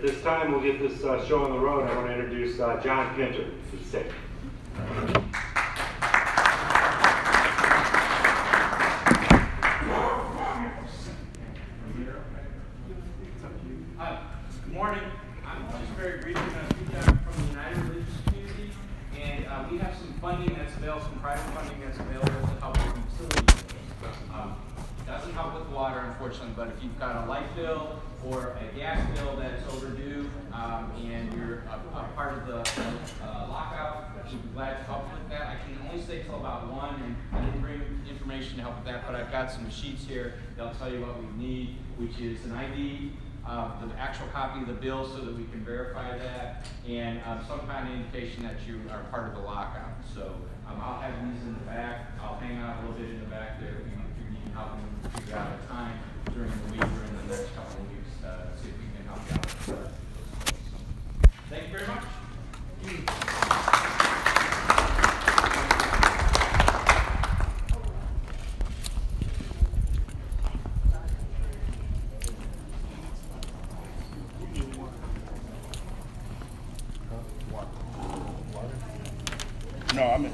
this time we'll get this show on the road. I want to introduce John Pinter to the stage. Good morning. I'm just very briefly going to speak out from the United Religious Community, and we have some funding that's available, some private funding that's available to help with utilities. Doesn't help with water, unfortunately, but if you've got a light bill or a gas bill that's overdue, and you're a part of the lockout, we'd be glad to help with that. I can only stay till about 1, and I didn't bring information to help with that, but I've got some sheets here that'll tell you what we need, which is an ID, the actual copy of the bill so that we can verify that, and some kind of indication that you are part of the lockout. So I'll have these in the back. I'll hang out a little bit in the back there if you need help and figure out a time during the week or in the next couple of weeks to see if we can help you out. Thank you very much. No, I need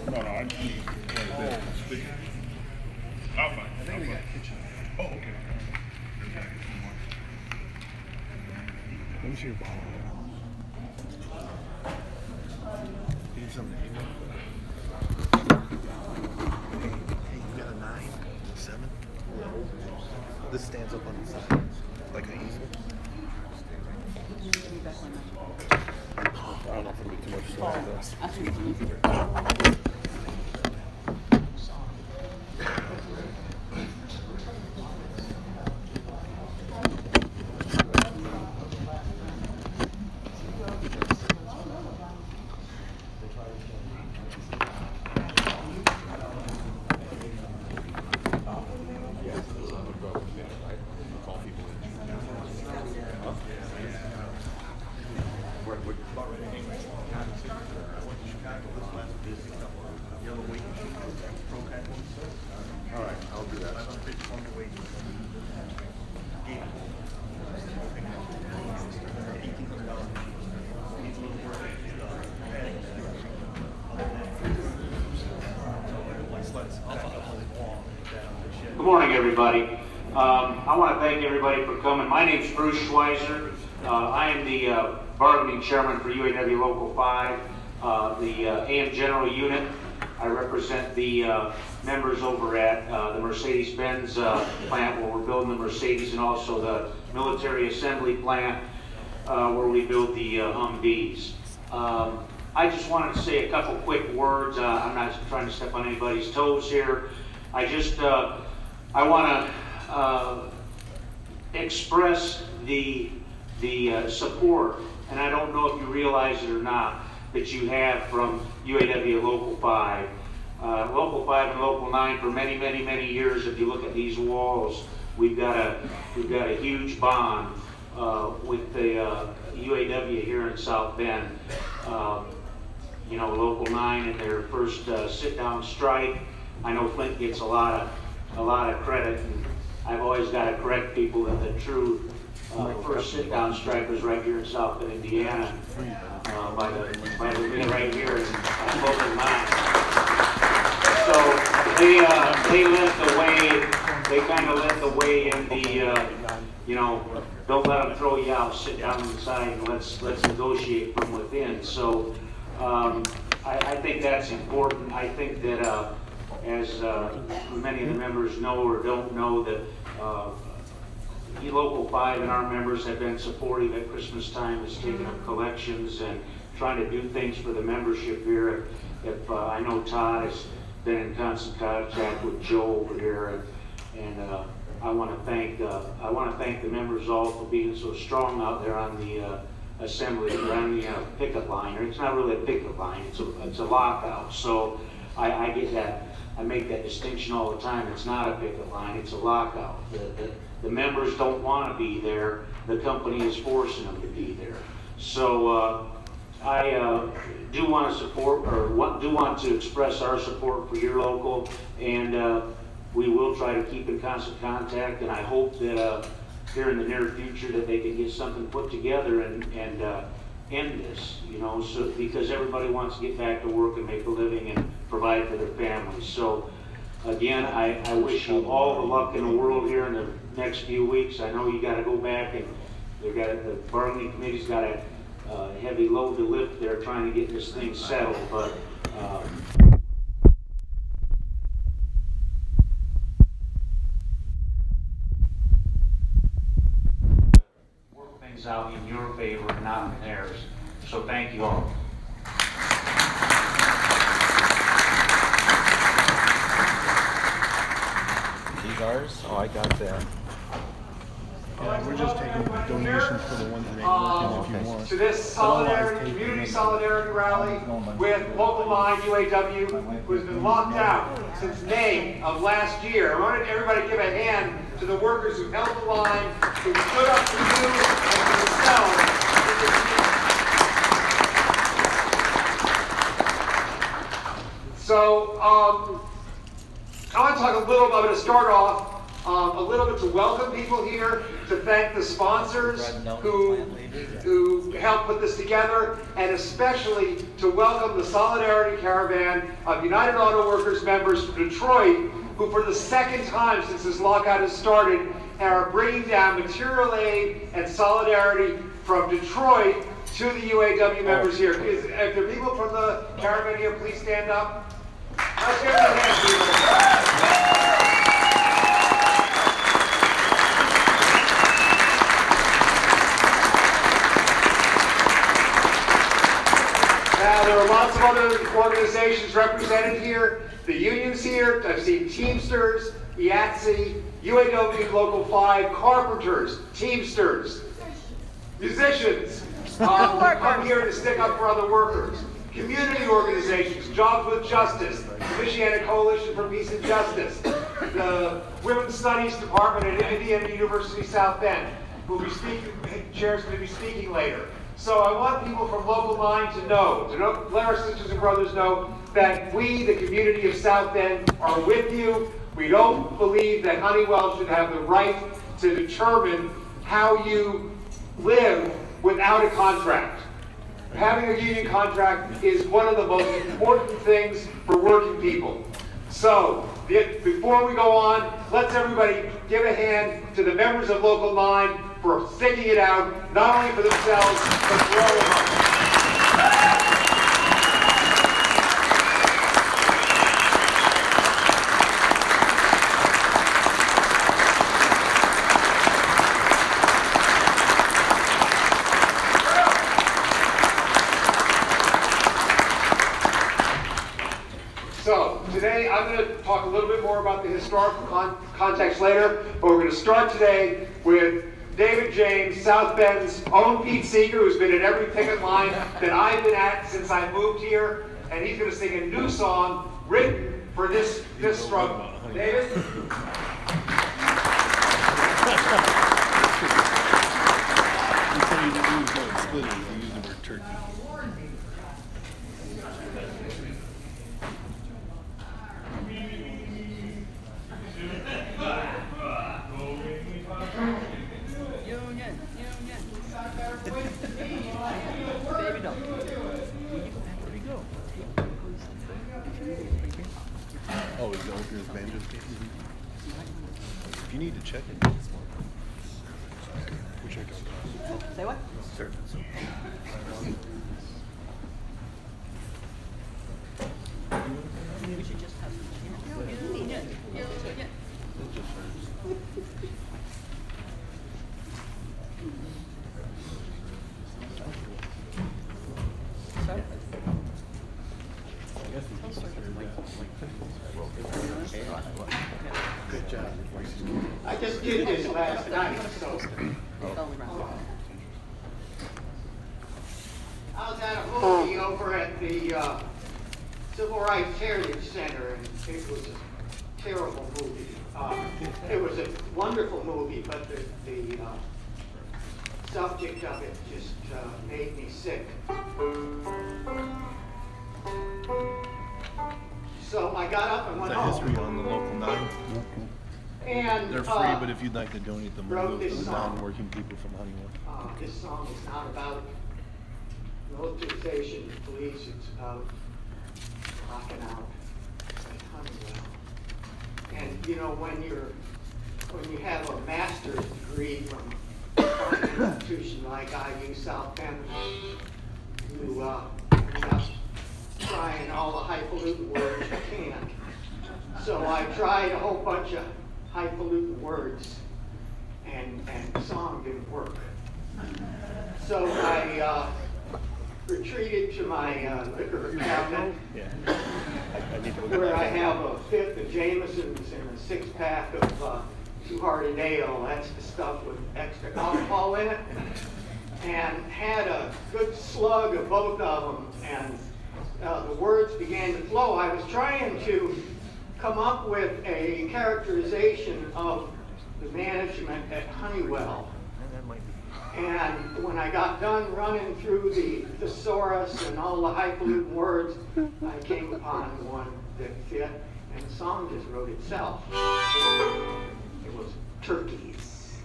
I'll find. I think we got kitchen. Oh, okay. Let me see your bottle. You need something to eat? Hey, you got a 9, 7? This stands up on the side, like an easel. I don't know if it'll be too much stuff. All right, I'll do that. Good morning, everybody. I want to thank everybody for coming. My name is Bruce Schweizer. I am the bargaining chairman for UAW Local 5, the AM General Unit. I represent the members over at the Mercedes-Benz plant where we're building the Mercedes, and also the military assembly plant where we build the Humvees. I just wanted to say a couple quick words. I'm not trying to step on anybody's toes here. I want to express the support, and I don't know if you realize it or not, that you have from UAW Local 5. Local 5 and Local 9 for many, many, many years. If you look at these walls, we've got a huge bond with the UAW here in South Bend. You know, Local 9 in their first sit-down strike. I know Flint gets a lot of credit, and I've always got to correct people that the true first sit-down strike was right here in South Bend, Indiana, by the mill right here in Local 9. So they led the way. They kind of led the way in the you know, don't let them throw you out. Sit down inside and let's negotiate from within. So I think that's important. I think that as many of the members know or don't know, that Local 5 and our members have been supportive at Christmas time, has taken up collections and trying to do things for the membership here. If I know Todd has been in constant contact with Joe over here, and I want to thank the members all for being so strong out there on the assembly, or on the pickup line. Or it's not really a pickup line; it's a lockout. So I get that. I make that distinction all the time. It's not a picket line, it's a lockout. The members don't want to be there. The company is forcing them to be there. So I do want to support, or do want to express our support for your local, and we will try to keep in constant contact, and I hope that here in the near future that they can get something put together and end this, you know, so because everybody wants to get back to work and make a living and provide for their families. So again, I wish you all the luck in the world here in the next few weeks. I know you got to go back and the bargaining committee's got a heavy load to lift there trying to get this thing settled, but work things out in your favor and not in theirs. So thank you all. These ours? Oh, I got that. Yeah, we're just taking donations for the ones that ain't working if you want. To this solidarity, community solidarity rally with Local 9 UAW, who has been locked out since May of last year. I wanted everybody to give a hand to the workers who held the line, who stood up for you and for themselves. So, I want to talk a little bit to start off. A little bit to welcome people here, to thank the sponsors who helped put this together, and especially to welcome the Solidarity Caravan of United Auto Workers members from Detroit, who for the second time since this lockout has started are bringing down material aid and solidarity from Detroit to the UAW members here. If there are people from the caravan here, please stand up. Let's give them a hand, people. Now, there are lots of other organizations represented here. The union's here. I've seen Teamsters, IATSE, UAW Local 5, carpenters, Teamsters, musicians, come here to stick up for other workers. Community organizations, Jobs with Justice, the Michiana Coalition for Peace and Justice, the Women's Studies Department at Indiana University South Bend, who will be speaking, Chair's going to be speaking later. So I want people from Local 9 to know, let our sisters and brothers know that we, the community of South Bend, are with you. We don't believe that Honeywell should have the right to determine how you live without a contract. Having a union contract is one of the most important things for working people. So, before we go on, let's everybody give a hand to the members of Local 9 for sticking it out, not only for themselves, but for all of us. So, today I'm going to talk a little bit more about the historical context later, but we're going to start today with David James, South Bend's own Pete Seeger, who's been at every picket line that I've been at since I moved here, and he's going to sing a new song written for this struggle. David? You said you didn't use the word split, you used the word turkey. Oh, is that what your banjo case? If you need to check it, we check it. Say what? Surface. We should just have some. Yeah. Good job. I just did this last night, so I was at a movie over at the Civil Rights Heritage Center, and it was a terrible movie. It was a wonderful movie, but the subject of it just made me sick. So I got up and Is went that home. history on the Local 9? And They're free, but if you'd like to donate them, we'll wrote go this to the song. non-working people from Honeywell. This song is not about militarization of police, it's about rocking out at Honeywell. And you know, when you have a master's degree from a fine institution like IU South Bend, you end up trying all the highfalutin words you can. So I tried a whole bunch of highfalutin words, and the song didn't work. So I retreated to my liquor cabinet, where I have a fifth of Jameson's and a six-pack of Two-Hearted Ale. That's the stuff with extra alcohol in it. And had a good slug of both of them, and the words began to flow. I was trying to come up with a characterization of the management at Honeywell. And when I got done running through the thesaurus and all the highfalutin words, I came upon one that fit, and the song just wrote itself. It was turkeys.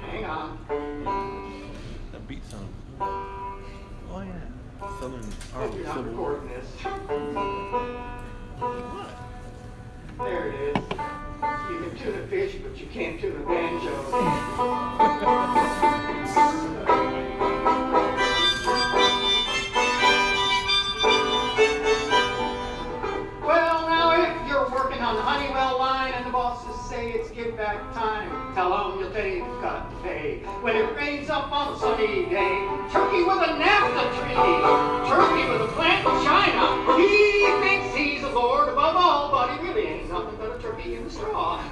Hang on. That beat sound. Oh yeah. Southern Hope you're not recording this. There it is. You can tune a fish, but you can't tune a banjo. Well, now if you're working on the Honeywell line and the bosses say it's give back time, tell them you'll take a cut pay. When it rains up on a sunny day, turkey with a NAFTA treaty, turkey with a plant in China. He thinks he's a lord above all, but he really ain't nothing but a turkey in the straw.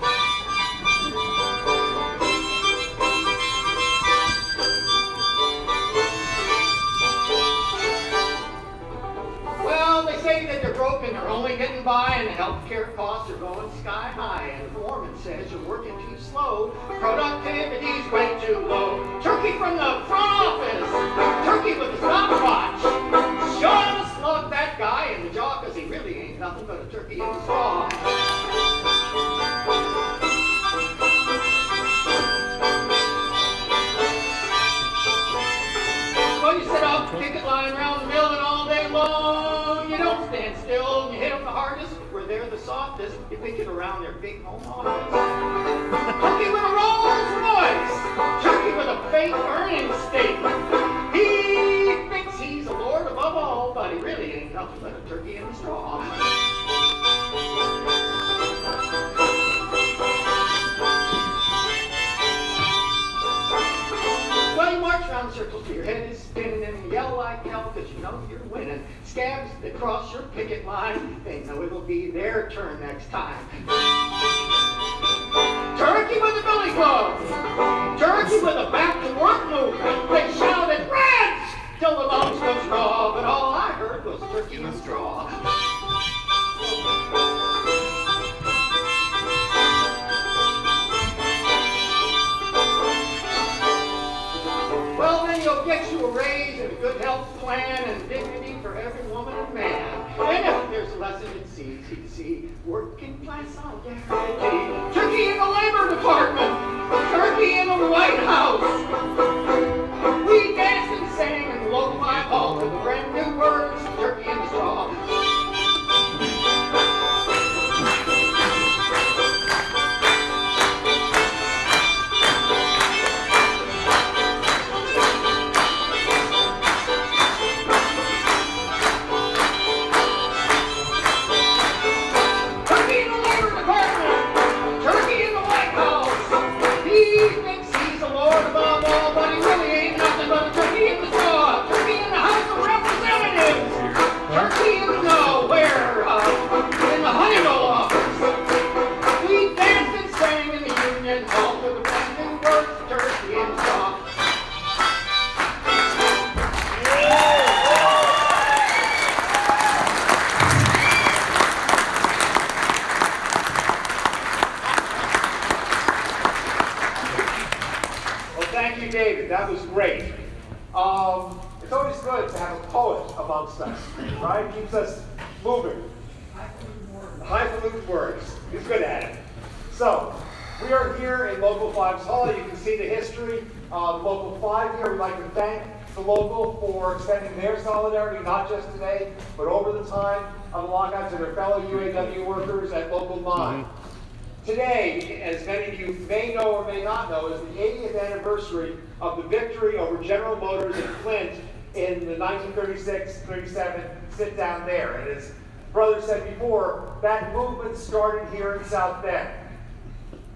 Well, they say that they're broke and they're only getting by, and the healthcare costs are going sky high. And the foreman says you're working too slow, productivity's way too low. Turkey from the front office, turkey with a stopwatch. Shove a slug that guy in the jaw, 'cause he really ain't nothing but a turkey in the straw. Well, you sit out the picket line around the building all day long. You don't stand still, and you hit them the hardest where they're the softest. You pick it around their big home office. Turkey with a Rolls Royce, turkey with a fake earnings statement. He thinks he's a lord above all, but he really ain't nothing but a turkey in the straw. Well, you march around circles till your head is spinning and you yell like hell because you know you're winning. Scabs that cross your picket line, they know it'll be their turn next time. Turkey with a billy club, turkey with a back to work movement. They shouted Reds till the lungs was raw, but all I heard was turkey in the straw. Well, then you'll get you a raise and a good health plan and dignity for every woman and man. And if there's a lesson in CTC, working class solidarity. Turkey in the Labor Department, turkey in the White House. We danced and sang in the local live hall with the brand new words, turkey in the straw. Turkey in the Labor Department, flow amongst us, right? Keeps us moving. Highfalutin words. He's good at it. So, we are here in Local 5's hall. You can see the history of Local 5 here. We'd like to thank the local for extending their solidarity, not just today, but over the time of the lockout to their fellow UAW workers at Local 9. Today, as many of you may know or may not know, is the 80th anniversary of the victory over General Motors in Flint in the 1936-37 sit down there. And as brother said before, that movement started here in South Bend.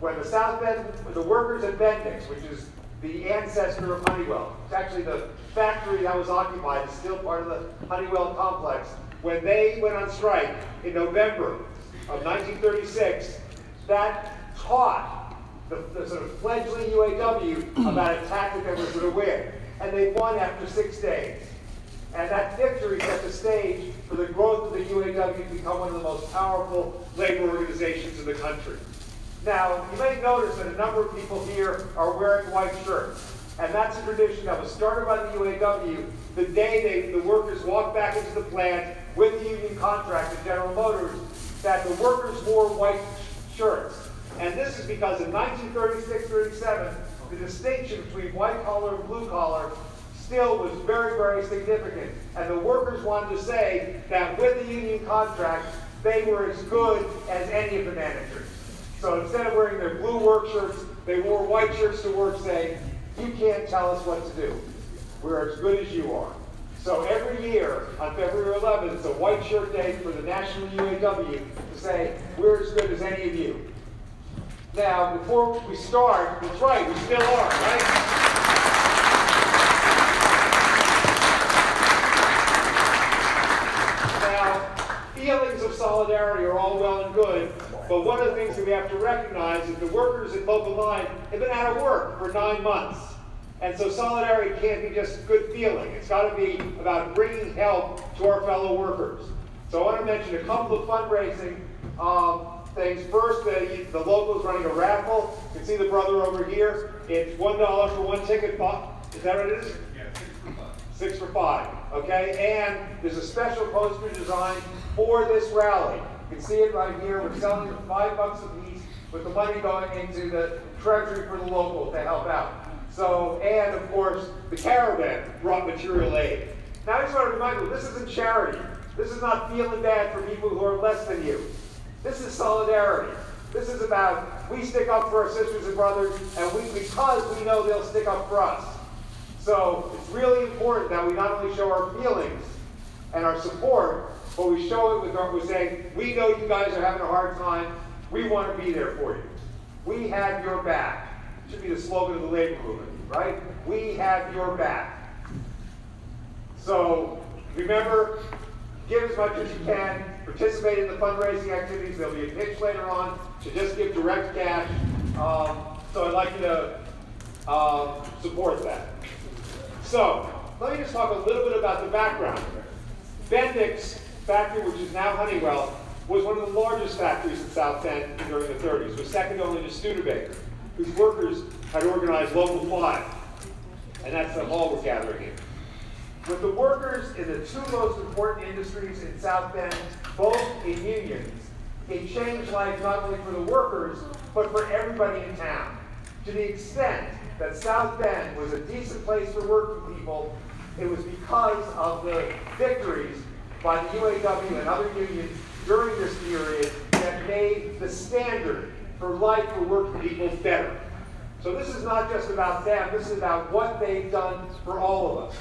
When the workers at Bendix, which is the ancestor of Honeywell, it's actually the factory that was occupied, is still part of the Honeywell complex. When they went on strike in November of 1936, that taught the sort of fledgling UAW about a tactic that was going to win. And they won after 6 days. And that victory set the stage for the growth of the UAW to become one of the most powerful labor organizations in the country. Now, you may notice that a number of people here are wearing white shirts. And that's a tradition that was started by the UAW the day the workers walked back into the plant with the union contract at General Motors, that the workers wore white shirts. And this is because in 1936-37, the distinction between white collar and blue collar still was very, very significant. And the workers wanted to say that with the union contract, they were as good as any of the managers. So instead of wearing their blue work shirts, they wore white shirts to work saying, you can't tell us what to do. We're as good as you are. So every year on February 11th, it's a white shirt day for the national UAW to say, we're as good as any of you. Now, before we start, that's right, we still are, right? Now, feelings of solidarity are all well and good, but one of the things that we have to recognize is the workers in Local 9 have been out of work for 9 months. And so solidarity can't be just good feeling. It's got to be about bringing help to our fellow workers. So I want to mention a couple of fundraising things. First, the local is running a raffle. You can see the brother over here. It's $1 for one ticket. Is that what it is? Yeah, 6 for 5. 6 for 5. Okay, and there's a special poster designed for this rally. You can see it right here. We're selling it for $5 a piece, with the money going into the treasury for the local to help out. So, and of course, the caravan brought material aid. Now, I just want to remind you, this isn't charity. This is not feeling bad for people who are less than you. This is solidarity. This is about, we stick up for our sisters and brothers, and because we know they'll stick up for us. So, it's really important that we not only show our feelings and our support, but we show it with saying, we know you guys are having a hard time. We want to be there for you. We have your back. Should be the slogan of the labor movement, right? We have your back. So remember, give as much as you can, participate in the fundraising activities. There'll be a pitch later on to just give direct cash. So I'd like you to support that. So let me just talk a little bit about the background. Bendix factory, which is now Honeywell, was one of the largest factories in South Bend during the 30s. It was second only to Studebaker, whose workers had organized Local 5. And that's the hall we're gathering in. With the workers in the 2 most important industries in South Bend, both in unions, it changed life not only for the workers, but for everybody in town. To the extent that South Bend was a decent place for working people, it was because of the victories by the UAW and other unions during this period that made the standard for life for working people better. So this is not just about them, this is about what they've done for all of us.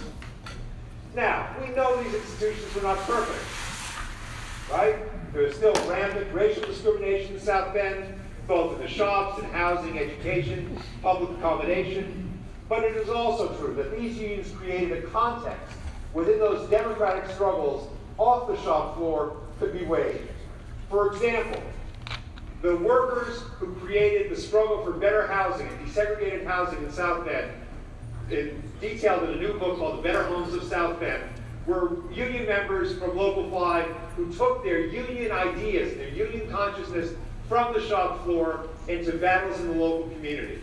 Now, we know these institutions are not perfect, right? There's still rampant racial discrimination in South Bend, both in the shops and housing, education, public accommodation. But it is also true that these unions created a context within those democratic struggles off the shop floor could be waged. For example, the workers who created the struggle for better housing and desegregated housing in South Bend, detailed in a new book called The Better Homes of South Bend, were union members from Local 5 who took their union ideas, their union consciousness from the shop floor into battles in the local community.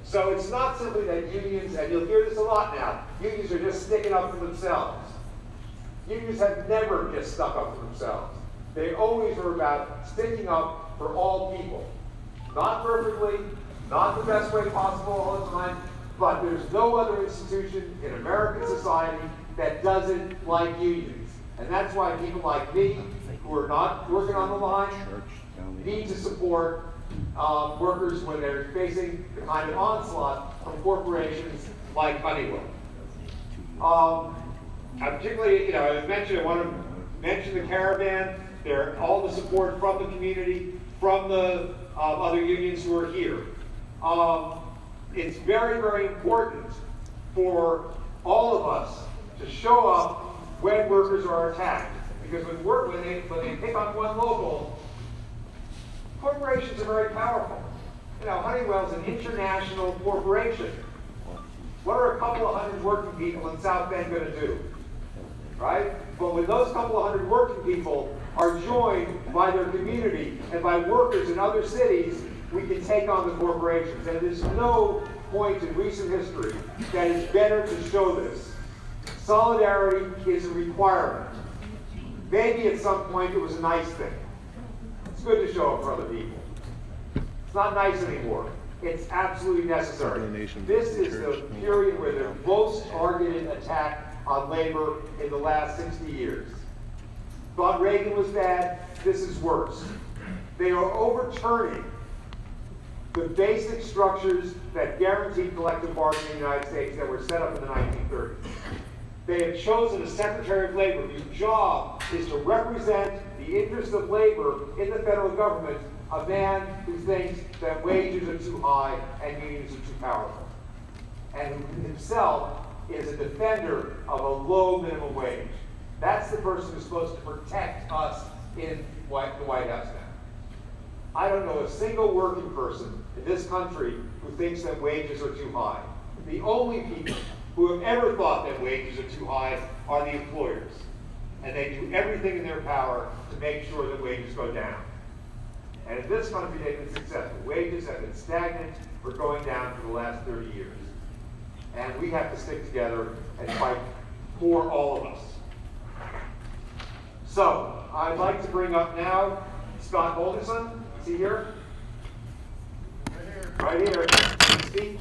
So it's not simply that unions, and you'll hear this a lot now, unions are just sticking up for themselves. Unions have never just stuck up for themselves. They always were about sticking up for all people. Not perfectly, not the best way possible all the time, but there's no other institution in American society that doesn't like unions. And that's why people like me, who are not working on the line, need to support workers when they're facing the kind of onslaught from corporations like Honeywell. I particularly, I want to mention the caravan. They're all the support from the community, from the other unions who are here. It's very, very important for all of us to show up when workers are attacked. Because when they pick on one local, corporations are very powerful. Honeywell's an international corporation. What are a couple of hundred working people in South Bend going to do? Right? But when those couple of hundred working people are joined by their community and by workers in other cities, we can take on the corporations. And there's no point in recent history that is better to show this. Solidarity is a requirement. Maybe at some point it was a nice thing. It's good to show up for other people. It's not nice anymore. It's absolutely necessary. This is the period where the most targeted attack on labor in the last 60 years. Thought Reagan was bad, this is worse. They are overturning the basic structures that guaranteed collective bargaining in the United States that were set up in the 1930s. They have chosen a Secretary of Labor whose job is to represent the interests of labor in the federal government, a man who thinks that wages are too high and unions are too powerful, and who himself is a defender of a low minimum wage. That's the person who's supposed to protect us in the White House now. I don't know a single working person in this country who thinks that wages are too high. The only people who have ever thought that wages are too high are the employers. And they do everything in their power to make sure that wages go down. And in this country, they've been successful. Wages have been stagnant or going down for the last 30 years. And we have to stick together and fight for all of us. So, I'd like to bring up now Scott Holderson. Is he here? Right here. Speak.